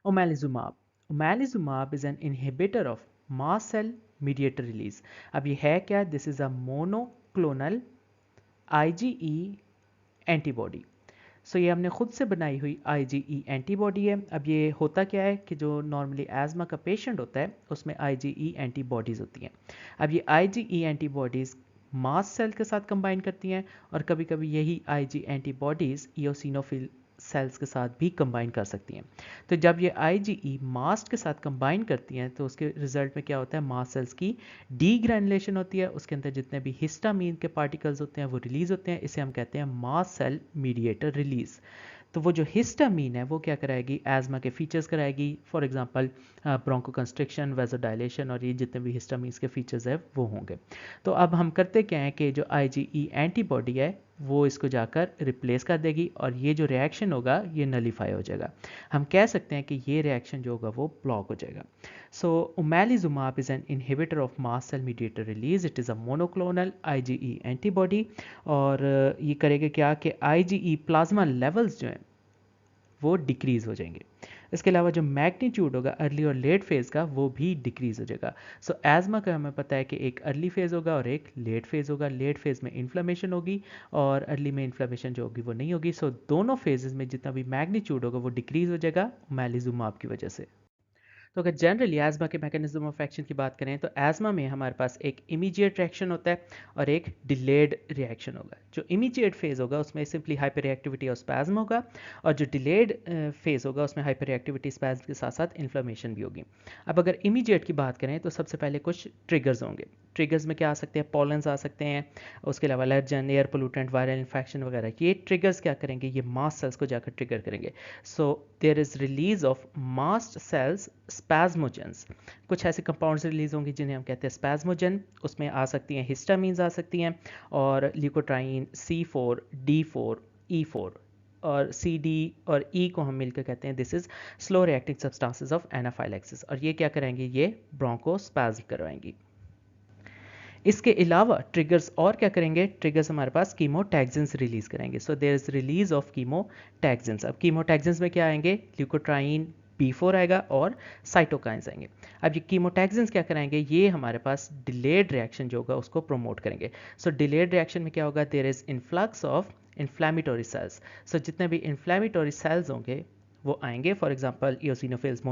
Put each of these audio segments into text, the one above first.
Omalizumab. Omalizumab is an inhibitor of mast cell mediator release. अब ये है क्या? This is a monoclonal IgE antibody. So ये हमने खुद से बनाई हुई IgE एंटीबॉडी है। अब ये होता क्या है कि जो नॉर्मली एज़मा का पेशेंट होता है उसमें IgE एंटीबॉडीज़ होती हैं। अब ये IgE एंटीबॉडीज़ मास्ट सेल के साथ कंबाइन करती हैं और कभी कभी यही IG एंटीबॉडीज़ इयोसिनोफिल सेल्स के साथ भी कंबाइन कर सकती हैं। तो जब ये IgE मास्ट के साथ कंबाइन करती हैं तो उसके रिजल्ट में क्या होता है? मास्ट सेल्स की डीग्रैनुलेशन होती है, उसके अंदर जितने भी हिस्टामीन के पार्टिकल्स होते हैं वो रिलीज होते हैं। इसे हम कहते हैं मास्ट सेल मीडिएटर रिलीज। तो वो जो हिस्टामीन है वो क्या कराएगी? एज़मा के फीचर्स कराएगी। फॉर एग्जांपल ब्रोंकोकंस्ट्रिक्शन, वेजोडाइलेशन और ये जितने भी हिस्टामीन्स के फीचर्स है वो होंगे। तो अब हम करते क्या हैं कि जो IgE एंटीबॉडी है वो इसको जाकर रिप्लेस कर देगी और ये जो रिएक्शन होगा ये नलीफाई हो जाएगा। हम कह सकते हैं कि ये रिएक्शन जो होगा वो ब्लॉक हो जाएगा। So omalizumab is an inhibitor of mast cell mediator release. It is a monoclonal IgE antibody और ये करेगा क्या कि IgE प्लाज्मा लेवल्स जो हैं वो डिक्रीज़ हो जाएंगे। इसके अलावा जो मैग्नीट्यूड होगा अर्ली और लेट फेज़ का वो भी डिक्रीज़ हो जाएगा। सो एज़मा का हमें पता है कि एक अर्ली फेज़ होगा और एक लेट फेज़ होगा। लेट फेज़ में इन्फ्लेमेशन होगी और अर्ली में इन्फ्लेमेशन जो होगी वो नहीं होगी। सो दोनों फेजेस में जितना भी मैग्नीट्यूड होगा वो डिक्रीज़ हो जाएगा ओमैलिजुमाब की वजह से। तो अगर जनरली एज़मा के मैकेनिज्म ऑफ एक्शन की बात करें तो एज़मा में हमारे पास एक इमीडिएट रिएक्शन होता है और एक डिलेड रिएक्शन होगा। जो इमीडिएट फेज होगा उसमें सिंपली हाइपर रिएक्टिविटी और स्पैज्म होगा और जो डिलेड फेज होगा उसमें हाइपर रिएक्टिविटी स्पैज्म के साथ साथ इन्फ्लेमेशन भी होगी। अब अगर इमीडिएट की बात करें तो सबसे पहले कुछ ट्रिगर्स होंगे। ट्रिगर्स में क्या आ सकते हैं? पॉलन्स आ सकते हैं, उसके अलावा allergen, air pollutant, viral infection वगैरह। ये ट्रिगर्स क्या करेंगे? ये मास्ट सेल्स को जाकर ट्रिगर करेंगे। So there is release of mast cells spasmogens. कुछ ऐसे कंपाउंड्स रिलीज होंगे जिन्हें हम कहते हैं स्पैज्मोजन। उसमें आ सकती हैं हिस्टामीन्स आ सकती हैं और ल्यूकोट्राइन C4, D4, E4 और CD और E को हम मिलकर कहते हैं this is slow reacting substances of anaphylaxis. और ये क्या कराएंगे? ये ब्रोंकोस्पैज्म करवाएंगी। इसके अलावा ट्रिगर्स और क्या करेंगे? ट्रिगर्स हमारे पास कीमोटैक्सिन्स रिलीज करेंगे। So there is release of chemotaxins. अब कीमोटैक्सिन्स में क्या आएंगे? ल्यूकोट्राइन B4 आएगा और साइटोकाइंस आएंगे। अब ये कीमोटैक्सिन्स क्या कराएंगे? ये हमारे पास डिलेड रिएक्शन जो होगा उसको प्रोमोट करेंगे। सो डिलेड रिएक्शन में क्या होगा? There is influx of inflammatory cells. So जितने भी इन्फ्लेमेटरी सेल्स होंगे वो आएंगे। For example eosinophils,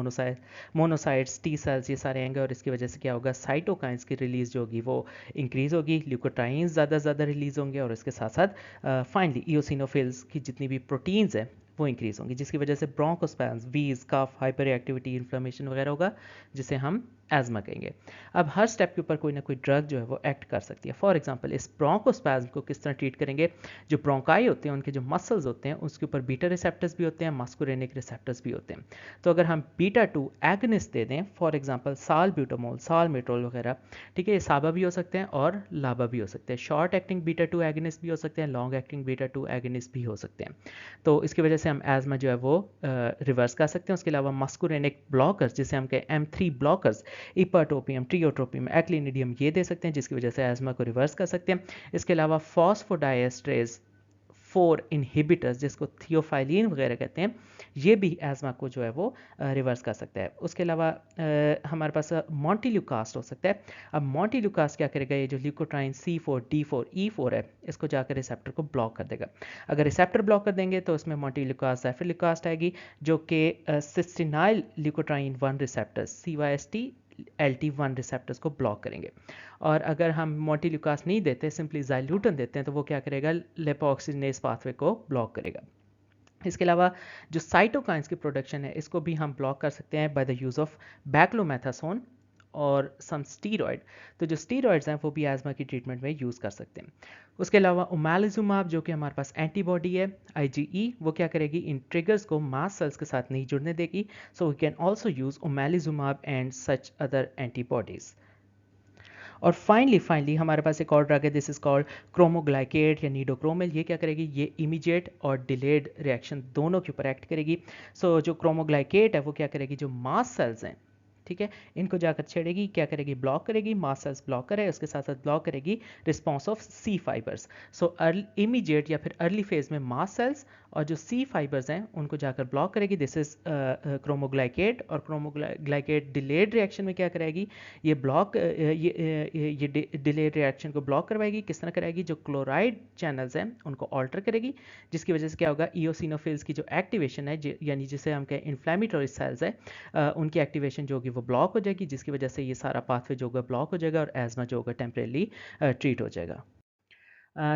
monocytes, T cells, ये सारे आएंगे और इसकी वजह से क्या होगा? साइटोकाइंस की रिलीज जो होगी वो इंक्रीज होगी, ल्यूकोट्राइंस ज़्यादा से ज़्यादा रिलीज होंगे और इसके साथ साथ फाइनली इयोसिनोफिल्स की जितनी भी प्रोटीन्स हैं वो इंक्रीज होंगी, जिसकी वजह से ब्रोंकोस्पैज्म, वीज, कफ, हाइपर रिएक्टिविटी, इन्फ्लेमेशन वगैरह होगा जिसे हम एज़मा कहेंगे। अब हर स्टेप के ऊपर कोई ना कोई ड्रग जो है वो एक्ट कर सकती है। फॉर एग्जांपल इस ब्रोंकोस्पैज्म को किस तरह ट्रीट करेंगे? जो ब्रोंकाई होते हैं उनके जो मसल्स होते हैं उसके ऊपर बीटा रिसेप्टर्स भी होते हैं, मस्कुरेनिक रिसेप्टर्स भी होते हैं। तो अगर हम β2 एगनिस्ट दे दें, फॉर एग्जांपल सालब्यूटामोल, सालमेट्रोल वगैरह, ठीक है, ये साबा भी हो सकते हैं और लाबा भी हो सकते हैं। शॉर्ट एक्टिंग β2 एगनिस्ट भी हो सकते हैं, लॉन्ग एक्टिंग β2 एगनिस्ट भी हो सकते हैं। तो इसकी वजह से हम एज़मा जो है वो रिवर्स कर सकते हैं। उसके अलावा मस्कुरेनिक ब्लॉकर्स जिसे हम कहें M3 ब्लॉकर्स, इपाटोपियम, ट्रियोट्रोपियम, एक्लिनिडियम, ये दे सकते हैं जिसकी वजह से एज़मा को रिवर्स कर सकते हैं। इसके अलावा फॉस्फोडाइएस्ट्रेज 4 इनहिबिटर्स जिसको थियोफाइलिन वगैरह कहते हैं, ये भी एज़मा को जो है वो रिवर्स कर सकता है। उसके अलावा हमारे पास मॉन्टिल्यूकास्ट हो सकता है। अब मॉन्टिल्यूकास्ट क्या करेगा? ये जो ल्यूकोट्राइन C4, D4, E4 है इसको जाकर रिसेप्टर को ब्लॉक कर देगा। अगर रिसेप्टर ब्लॉक कर देंगे तो उसमें मॉन्टिल्यूकास्ट, ज़ेफिरल्यूकास्ट आएगी जो कि cysteinyl leukotriene 1 receptor CYST LT1 receptors को ब्लॉक करेंगे। और अगर हम मॉन्टिल्यूकास्ट नहीं देते, सिंपली ज़ाइल्यूटन देते हैं, तो वो क्या करेगा? लिपोऑक्सीजनेज पाथवे को ब्लॉक करेगा। इसके अलावा जो साइटोकाइंस की प्रोडक्शन है इसको भी हम ब्लॉक कर सकते हैं बाय द यूज़ ऑफ बैक्लोमेथासोन और सम स्टीरॉयड। तो जो स्टीरॉयड्स हैं वो भी एज़मा की ट्रीटमेंट में यूज़ कर सकते हैं। उसके अलावा ओमैलिजुमाब जो कि हमारे पास एंटीबॉडी है IgE, वो क्या करेगी? इन ट्रिगर्स को मास्ट सेल्स के साथ नहीं जुड़ने देगी। So we can also use omalizumab and such other antibodies. और फाइनली हमारे पास एक और ड्रग है, दिस इज कॉल्ड क्रोमोग्लाइकेट या नीडोक्रोमिल। ये क्या करेगी? ये इमीडिएट और डिलेड रिएक्शन दोनों के ऊपर एक्ट करेगी। सो जो क्रोमोग्लाइकेट है वो क्या करेगी? जो मास्ट सेल्स हैं, ठीक है, इनको जाकर छेड़ेगी, क्या करेगी? ब्लॉक करेगी। मास्ट सेल्स ब्लॉक करे, उसके साथ साथ ब्लॉक करेगी response of C fibres. So immediate या फिर अर्ली फेज में मास्ट सेल्स और जो C फाइबर्स हैं उनको जाकर ब्लॉक करेगी। दिस इज क्रोमोग्लाइकेट, और क्रोमोग्लाइकेट डिलेड रिएक्शन में क्या करेगी, ये ब्लॉक ये डिलेड रिएक्शन को ब्लॉक करवाएगी। किस तरह कराएगी, जो क्लोराइड चैनल्स हैं उनको ऑल्टर करेगी, जिसकी वजह से क्या होगा, इओसिनोफिल्स की जो एक्टिवेशन है, यानी जिसे हम कहें इन्फ्लेमेटरी सेल्स है, उनकी एक्टिवेशन जो होगी वो ब्लॉक हो जाएगी, जिसकी वजह से ये सारा पाथवे जो होगा ब्लॉक हो जाएगा और एजमा जो होगा टेम्परेली ट्रीट हो जाएगा।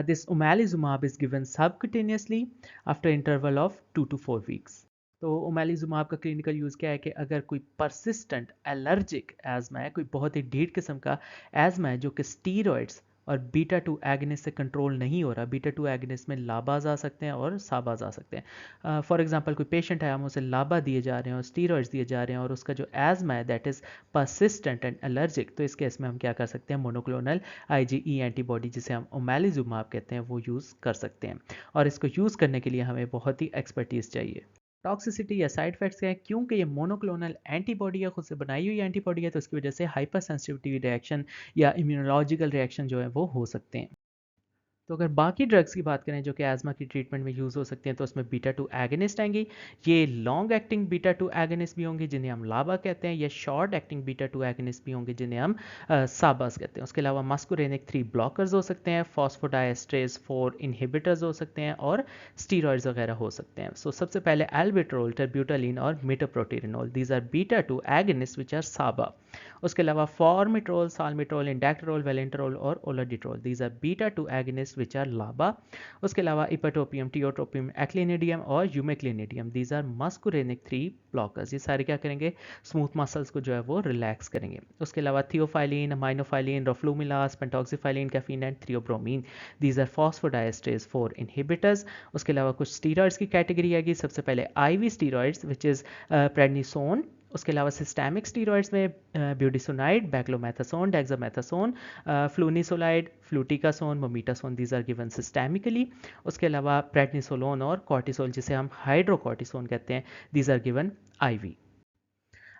This omalizumab is given subcutaneously after interval of 2 to 4 weeks. तो ओमेलिजुमाब का क्लिनिकल यूज़ क्या है कि अगर कोई परसिस्टेंट एलर्जिक एज़मा है, कोई बहुत ही ढीठ किस्म का एज़मा है जो कि स्टीरॉइड्स और बीटा 2 एगनिस्ट से कंट्रोल नहीं हो रहा, बीटा 2 एगनिस्ट में लाबाज आ सकते हैं और साबाज आ सकते हैं। फॉर एग्जांपल कोई पेशेंट है, हम उसे लाबा दिए जा रहे हैं और स्टीरॉइड्स दिए जा रहे हैं और उसका जो एज़मा है that is persistent and allergic, तो इस केस में हम क्या कर सकते हैं, मोनोक्लोनल आईजीई एंटीबॉडी जिसे हम ओमेलिजुमाब कहते हैं वो यूज़ कर सकते हैं। और इसको यूज़ करने के लिए हमें बहुत ही एक्सपर्टीज़ चाहिए। टॉक्सिसिटी या साइड इफेक्ट्स क्या है, क्योंकि ये मोनोक्लोनल एंटीबॉडी या खुद से बनाई हुई एंटीबॉडी है, तो इसकी वजह से हाइपर सेंसिटिविटी रिएक्शन या इम्यूनोलॉजिकल रिएक्शन जो है वो हो सकते हैं। तो अगर बाकी ड्रग्स की बात करें जो कि एज़मा की ट्रीटमेंट में यूज़ हो सकते हैं, तो उसमें बीटा 2 एगनिस्ट आएंगी। ये लॉन्ग एक्टिंग बीटा 2 एगनिस्ट भी होंगे जिन्हें हम लाबा कहते हैं, या शॉर्ट एक्टिंग बीटा 2 एगनिस्ट भी होंगे जिन्हें हम साबास कहते हैं। उसके अलावा मस्कुरेनिक 3 ब्लॉकर्स हो सकते हैं, फॉस्फोडाइएस्ट्रेज 4 इनहिबिटर्स हो सकते हैं और स्टीरॉइड्स वगैरह हो सकते हैं। सो सबसे पहले एल्बिट्रोल, टर्ब्यूटालिन और metaproterenol, these are beta 2 agonist which are SABA. उसके अलावा फॉर्मिट्रोल, साल्मिट्रोल, इंडैक्टरोल, वेलेंट्रोल और olodaterol, these are beta 2 agonist which are LABA. उसके अलावा इपाटोपियम, टियोट्रोपियम, एक्लिनिडियम और umeclidinium, these are muscarinic 3 blockers. ये सारे क्या करेंगे, स्मूथ मसल्स को जो है वो रिलैक्स करेंगे। उसके अलावा theophylline, aminophylline, roflumilast, pentoxifylline, caffeine and theobromine, these are phosphodiesterase 4 inhibitors. उसके अलावा कुछ स्टीरॉइड्स की कैटेगरी आएगी। सबसे पहले IV steroids which is prednisone. उसके अलावा सिस्टेमिक स्टीरॉइड्स में budesonide, beclomethasone, dexamethasone, flunisolide, fluticasone, mometasone, these are given systemically. उसके अलावा प्रेडनिसोलोन और कॉर्टिसोल जिसे हम हाइड्रोकॉर्टिसोन कहते हैं, दीज आर गिवन आईवी।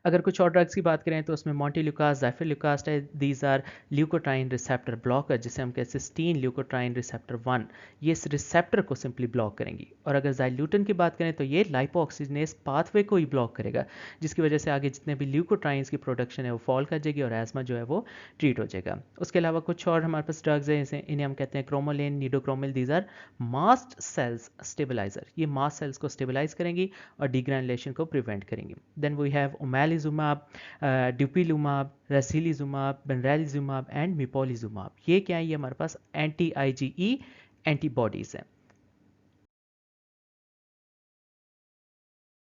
अगर कुछ और ड्रग्स की बात करें तो उसमें मॉन्टेल्यूकास, ज़ाइफिल्यूकास्ट है, these are leukotriene receptor blocker, जिसे हम कहते हैं सिस्टीन ल्यूकोट्राइन रिसेप्टर 1, ये इस रिसेप्टर को सिंपली ब्लॉक करेंगी। और अगर ज़ाइल्यूटन की बात करें तो ये लाइपोऑक्सीजनेस पाथवे को ही ब्लॉक करेगा, जिसकी वजह से आगे जितने भी ल्यूकोट्राइंस की प्रोडक्शन है वो फॉल कर जाएगी और एजमा जो है वो ट्रीट हो जाएगा। उसके अलावा कुछ और हमारे पास ड्रग्स हैं, जैसे इन्हें हम कहते हैं cromolyn, nedocromil, these are mast cells stabiliser, ये मास्ट सेल्स को स्टेबलाइज करेंगी और डिग्रैनुलेशन को प्रिवेंट करेंगी। Then we have omalizumab, dupilumab, reslizumab, benralizumab and mepolizumab. ये क्या है, ये हमारे पास एंटी आईजीई एंटीबॉडीज़ हैं।